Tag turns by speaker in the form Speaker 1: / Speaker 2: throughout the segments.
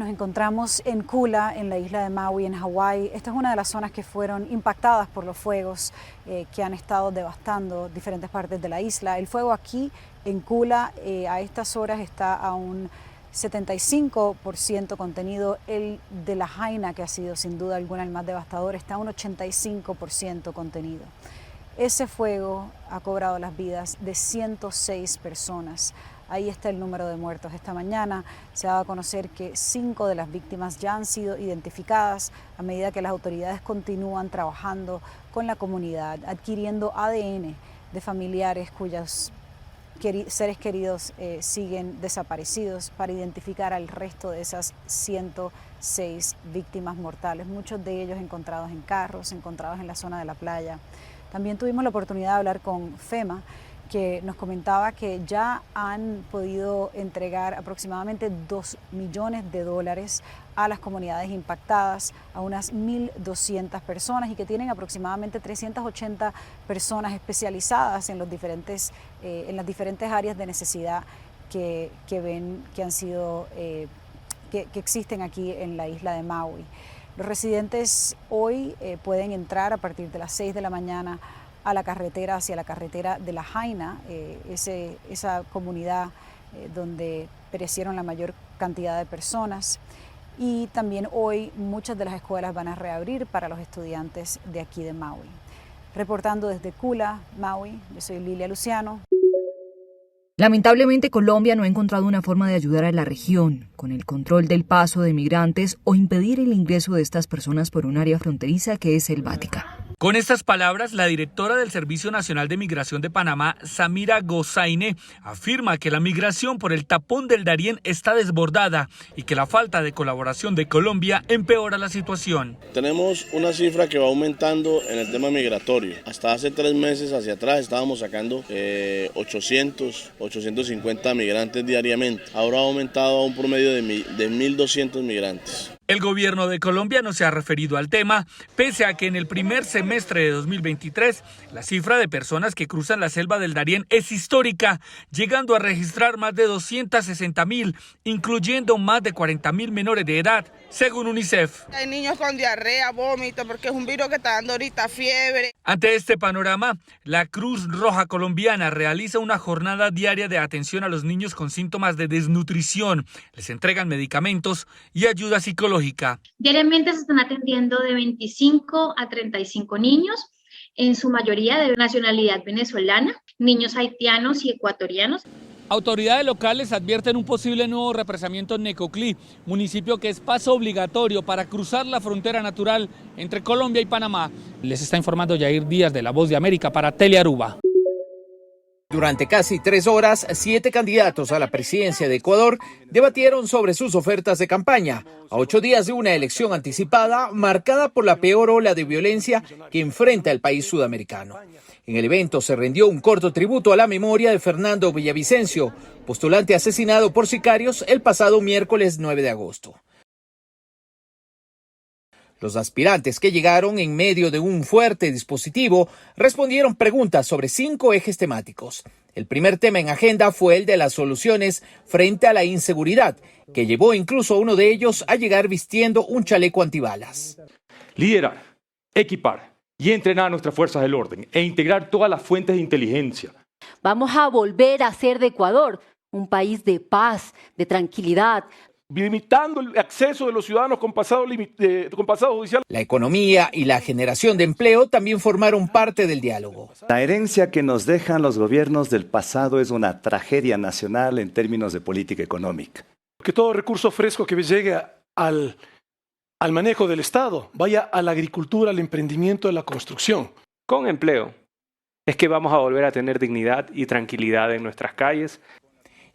Speaker 1: Nos encontramos en Kula, en la isla de Maui, en Hawái. Esta es una de las zonas que fueron impactadas por los fuegos que han estado devastando diferentes partes de la isla. El fuego aquí en Kula a estas horas está a un 75% contenido. El de Lahaina, que ha sido sin duda alguna el más devastador, está a un 85% contenido. Ese fuego ha cobrado las vidas de 106 personas. Ahí está el número de muertos. Esta mañana se ha dado a conocer que 5 de las víctimas ya han sido identificadas a medida que las autoridades continúan trabajando con la comunidad, adquiriendo ADN de familiares cuyos seres queridos siguen desaparecidos para identificar al resto de esas 106 víctimas mortales, muchos de ellos encontrados en carros, encontrados en la zona de la playa. También tuvimos la oportunidad de hablar con FEMA, que nos comentaba que ya han podido entregar aproximadamente $2 millones a las comunidades impactadas, a unas 1.200 personas, y que tienen aproximadamente 380 personas especializadas en las diferentes áreas de necesidad que existen aquí en la isla de Maui. Los residentes hoy pueden entrar a partir de las 6 de la mañana a la carretera, hacia la carretera de Lahaina, esa comunidad donde perecieron la mayor cantidad de personas. Y también hoy muchas de las escuelas van a reabrir para los estudiantes de aquí de Maui. Reportando desde Kula, Maui, yo soy Lilia Luciano.
Speaker 2: Lamentablemente, Colombia no ha encontrado una forma de ayudar a la región con el control del paso de migrantes o impedir el ingreso de estas personas por un área fronteriza que es selvática.
Speaker 3: Con estas palabras, la directora del Servicio Nacional de Migración de Panamá, Samira Gozaine, afirma que la migración por el tapón del Darién está desbordada y que la falta de colaboración de Colombia empeora la situación.
Speaker 4: Tenemos una cifra que va aumentando en el tema migratorio. Hasta hace 3 meses hacia atrás estábamos sacando 850 migrantes diariamente. Ahora ha aumentado a un promedio de 1.200 migrantes.
Speaker 3: El gobierno de Colombia no se ha referido al tema, pese a que en el primer semestre de 2023 la cifra de personas que cruzan la selva del Darién es histórica, llegando a registrar más de 260.000, incluyendo más de 40.000 menores de edad, según UNICEF.
Speaker 5: Hay niños con diarrea, vómito, porque es un virus que está dando ahorita fiebre.
Speaker 3: Ante este panorama, la Cruz Roja Colombiana realiza una jornada diaria de atención a los niños con síntomas de desnutrición. Les entregan medicamentos y ayuda psicológica.
Speaker 6: Diariamente se están atendiendo de 25 a 35 niños, en su mayoría de nacionalidad venezolana, niños haitianos y ecuatorianos.
Speaker 3: Autoridades locales advierten un posible nuevo represamiento en Necoclí, municipio que es paso obligatorio para cruzar la frontera natural entre Colombia y Panamá. Les está informando Yair Díaz de La Voz de América para Telearuba.
Speaker 7: Durante casi 3 horas, 7 candidatos a la presidencia de Ecuador debatieron sobre sus ofertas de campaña, a 8 días de una elección anticipada marcada por la peor ola de violencia que enfrenta el país sudamericano. En el evento se rindió un corto tributo a la memoria de Fernando Villavicencio, postulante asesinado por sicarios el pasado miércoles 9 de agosto. Los aspirantes que llegaron en medio de un fuerte dispositivo respondieron preguntas sobre 5 ejes temáticos. El primer tema en agenda fue el de las soluciones frente a la inseguridad, que llevó incluso a uno de ellos a llegar vistiendo un chaleco antibalas.
Speaker 8: Liderar, equipar y entrenar a nuestras fuerzas del orden e integrar todas las fuentes de inteligencia.
Speaker 9: Vamos a volver a hacer de Ecuador un país de paz, de tranquilidad,
Speaker 8: limitando el acceso de los ciudadanos con pasado judicial.
Speaker 7: La economía y la generación de empleo también formaron parte del diálogo.
Speaker 10: La herencia que nos dejan los gobiernos del pasado es una tragedia nacional en términos de política económica.
Speaker 11: Que todo recurso fresco que llegue al manejo del Estado vaya a la agricultura, al emprendimiento, a la construcción.
Speaker 12: Con empleo es que vamos a volver a tener dignidad y tranquilidad en nuestras calles.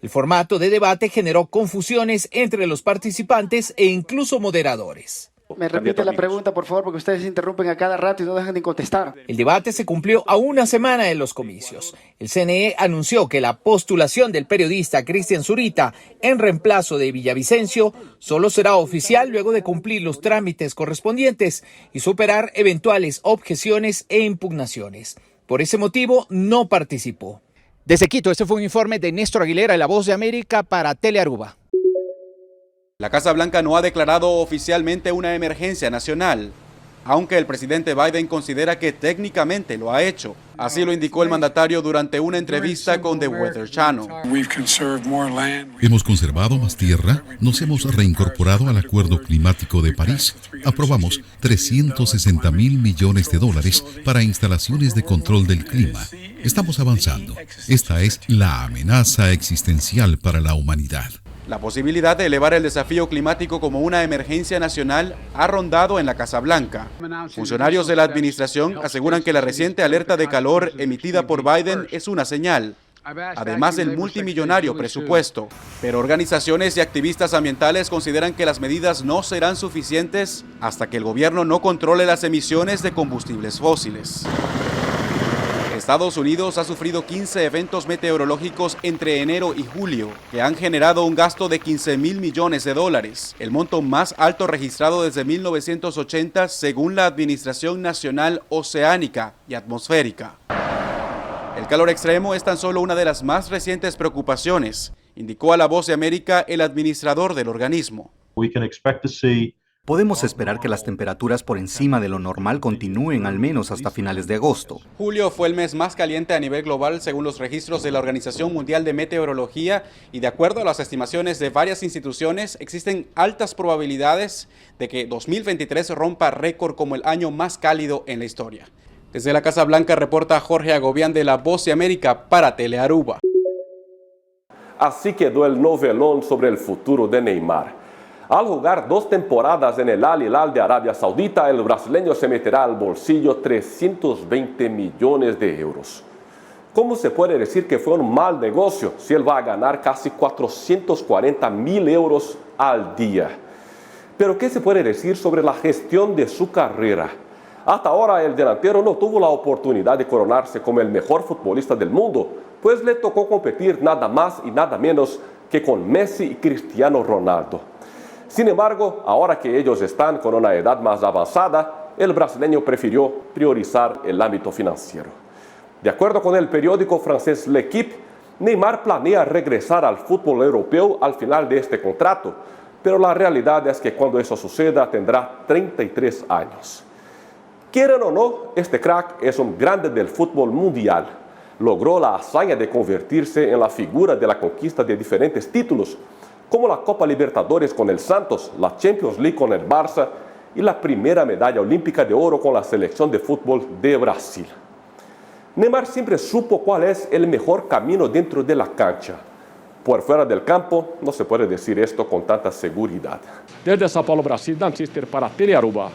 Speaker 7: El formato de debate generó confusiones entre los participantes e incluso moderadores.
Speaker 13: Me repite la pregunta, por favor, porque ustedes se interrumpen a cada rato y no dejan de contestar.
Speaker 7: El debate se cumplió a una semana de los comicios. El CNE anunció que la postulación del periodista Cristian Zurita en reemplazo de Villavicencio solo será oficial luego de cumplir los trámites correspondientes y superar eventuales objeciones e impugnaciones. Por ese motivo, no participó. Desde Quito, este fue un informe de Néstor Aguilera de La Voz de América para Telearuba.
Speaker 14: La Casa Blanca no ha declarado oficialmente una emergencia nacional, aunque el presidente Biden considera que técnicamente lo ha hecho. Así lo indicó el mandatario durante una entrevista con The Weather Channel.
Speaker 15: Hemos conservado más tierra, nos hemos reincorporado al Acuerdo Climático de París, aprobamos $360 mil millones para instalaciones de control del clima. Estamos avanzando. Esta es la amenaza existencial para la humanidad.
Speaker 14: La posibilidad de elevar el desafío climático como una emergencia nacional ha rondado en la Casa Blanca. Funcionarios de la administración aseguran que la reciente alerta de calor emitida por Biden es una señal, además del multimillonario presupuesto. Pero organizaciones y activistas ambientales consideran que las medidas no serán suficientes hasta que el gobierno no controle las emisiones de combustibles fósiles. Estados Unidos ha sufrido 15 eventos meteorológicos entre enero y julio que han generado un gasto de $15 mil millones, el monto más alto registrado desde 1980 según la Administración Nacional Oceánica y Atmosférica. El calor extremo es tan solo una de las más recientes preocupaciones, indicó a La Voz de América el administrador del organismo.
Speaker 16: Podemos esperar que las temperaturas por encima de lo normal continúen al menos hasta finales de agosto.
Speaker 14: Julio fue el mes más caliente a nivel global según los registros de la Organización Mundial de Meteorología y de acuerdo a las estimaciones de varias instituciones existen altas probabilidades de que 2023 rompa récord como el año más cálido en la historia. Desde la Casa Blanca reporta Jorge Agobián de La Voz de América para Telearuba.
Speaker 17: Así quedó el novelón sobre el futuro de Neymar. Al jugar 2 temporadas en el Al Hilal de Arabia Saudita, el brasileño se meterá al bolsillo 320 millones de euros. ¿Cómo se puede decir que fue un mal negocio si él va a ganar casi 440 mil euros al día? Pero ¿qué se puede decir sobre la gestión de su carrera? Hasta ahora el delantero no tuvo la oportunidad de coronarse como el mejor futbolista del mundo, pues le tocó competir nada más y nada menos que con Messi y Cristiano Ronaldo. Sin embargo, ahora que ellos están con una edad más avanzada, el brasileño prefirió priorizar el ámbito financiero. De acuerdo con el periódico francés L'Équipe, Neymar planea regresar al fútbol europeo al final de este contrato, pero la realidad es que cuando eso suceda tendrá 33 años. Quieran o no, este crack es un grande del fútbol mundial. Logró la hazaña de convertirse en la figura de la conquista de diferentes títulos, como la Copa Libertadores con el Santos, la Champions League con el Barça y la primera medalla olímpica de oro con la selección de fútbol de Brasil. Neymar siempre supo cuál es el mejor camino dentro de la cancha. Por fuera del campo no se puede decir esto con tanta seguridad.
Speaker 8: Desde São Paulo, Brasil, Dan Cister para Telearuba.